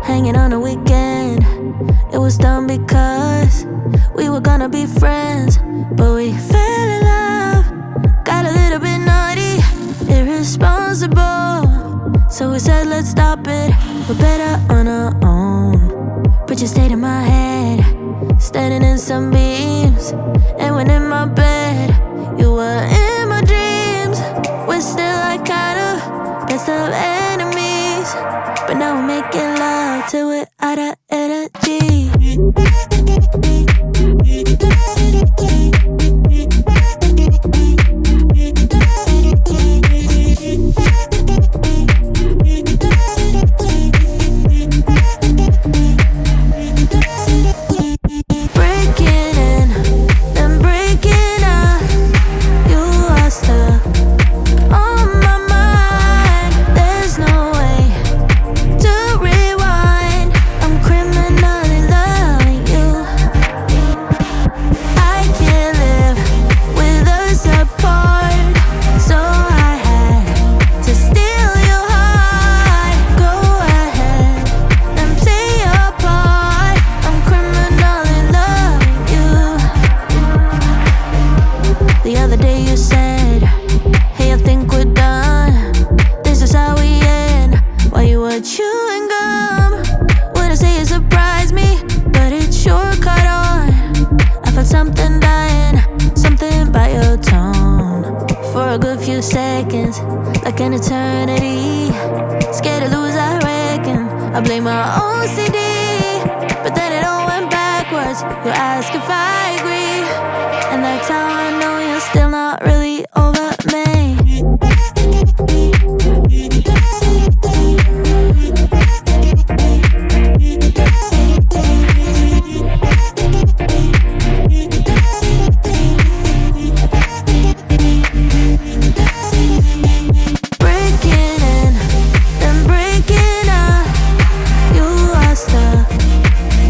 hanging on a weekend. It was done because we were gonna be friends, but we fell in love, got a little bit naughty, irresponsible. So we said let's stop it, we're better on our own. But you stayed in my head, standing in some beams. And when in my bed, you were in my dreams. We're still like kind of best of enemies, but now we're making love till we're out of energy. The other day you said, hey, I think we're done. This is how we end, while you were chewing gum. Wouldn't say it surprised me, but it sure caught on. I felt something dying, something by your tone. For a good few seconds, like an eternity. Scared to lose, I reckon. I blame my OCD, but then it all went backwards. You ask if I agree, and that's how I know you're still not really over me. Breaking in, then breaking up. You are stuck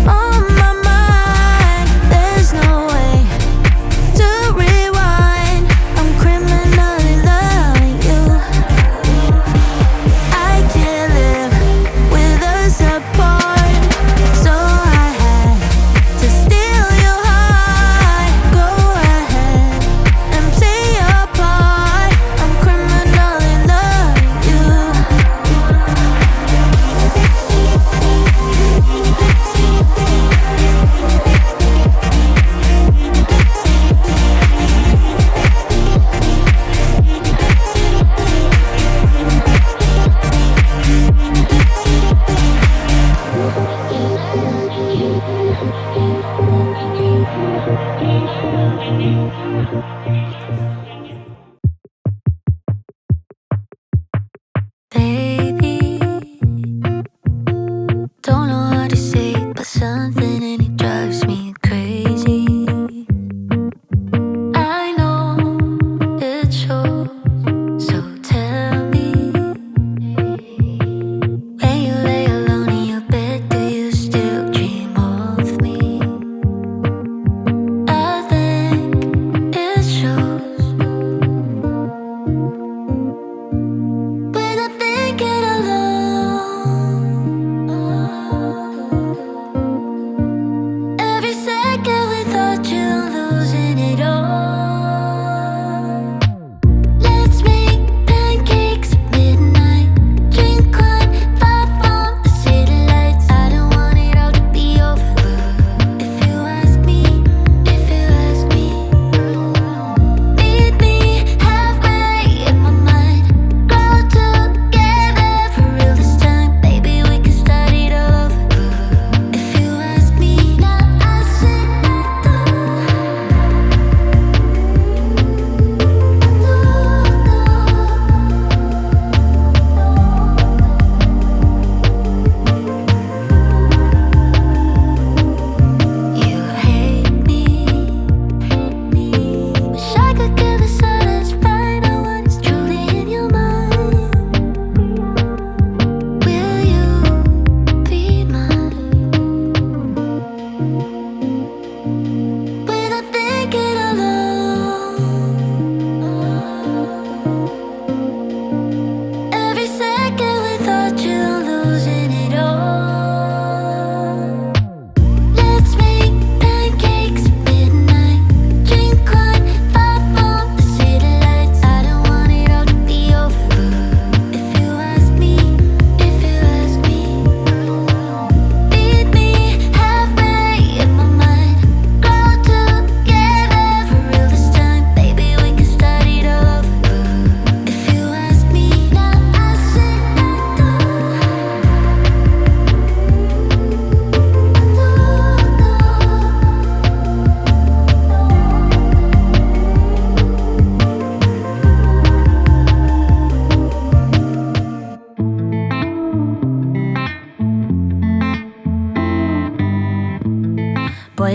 on my mind. There's no way to rewind. I'm criminally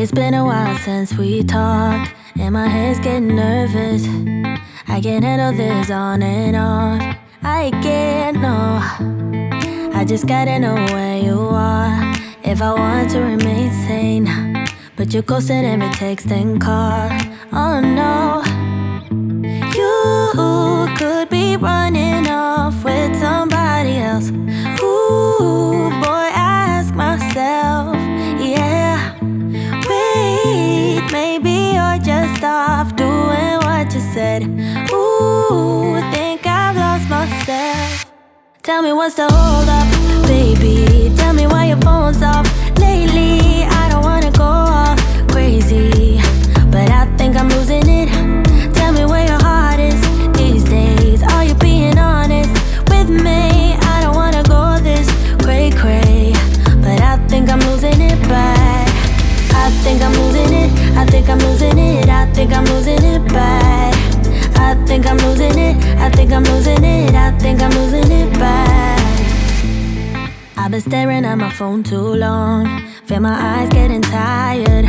It's been a while since we talked, and my head's getting nervous. I can't handle this on and off. I can't, no. I just gotta know where you are if I want to remain sane. But you're ghosting every text and call. Oh no. You could be running off with somebody else. Ooh, boy, I ask myself, yeah. Wait, maybe you're just off doing what you said. Ooh, think I've lost myself. Tell me what's the hold up, baby. Tell me why your phone's off lately. I don't wanna go off crazy, but I think I'm losing it. Tell me where your heart is these days. Are you being honest with me? I don't wanna go this cray-cray, but I think I'm losing it bad. I think I'm losing it, I think I'm losing it, I think I'm losing it bad. I think I'm losing it, I think I'm losing it, I think I'm losing it bad. I've been staring at my phone too long, feel my eyes getting tired,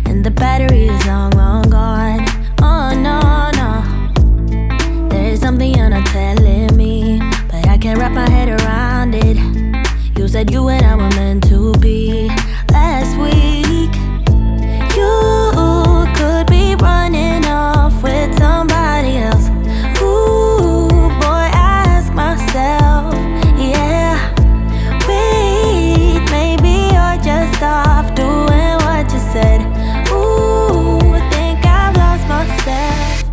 and the battery is long, long gone. Oh no, no. There is something you're not telling me, but I can't wrap my head around it. You said you and I were meant to be last week. You could be running off with somebody else. Ooh, boy, I ask myself, yeah. Wait, maybe you're just off doing what you said. Ooh, think I've lost myself.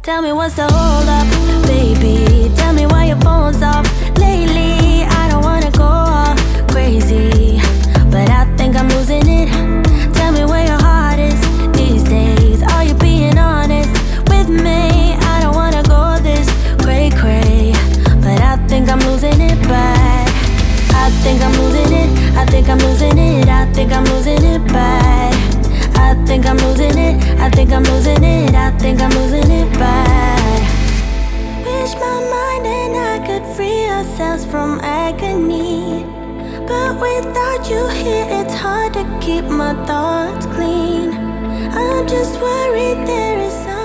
Tell me what's the hold up, baby. Tell me why your phone's off lately. I don't wanna go off crazy, but I think I'm losing it. Tell me where your heart is these days. Are you being honest with me? I don't wanna go this cray-cray, but I think I'm losing it bad. I think I'm losing it, I think I'm losing it, I think I'm losing it bad. I think I'm losing it, I think I'm losing it, I think I'm losing it bad. Wish my mind and I could free ourselves from agony, but without you here it's hard to keep my thoughts clean. I'm just worried there is something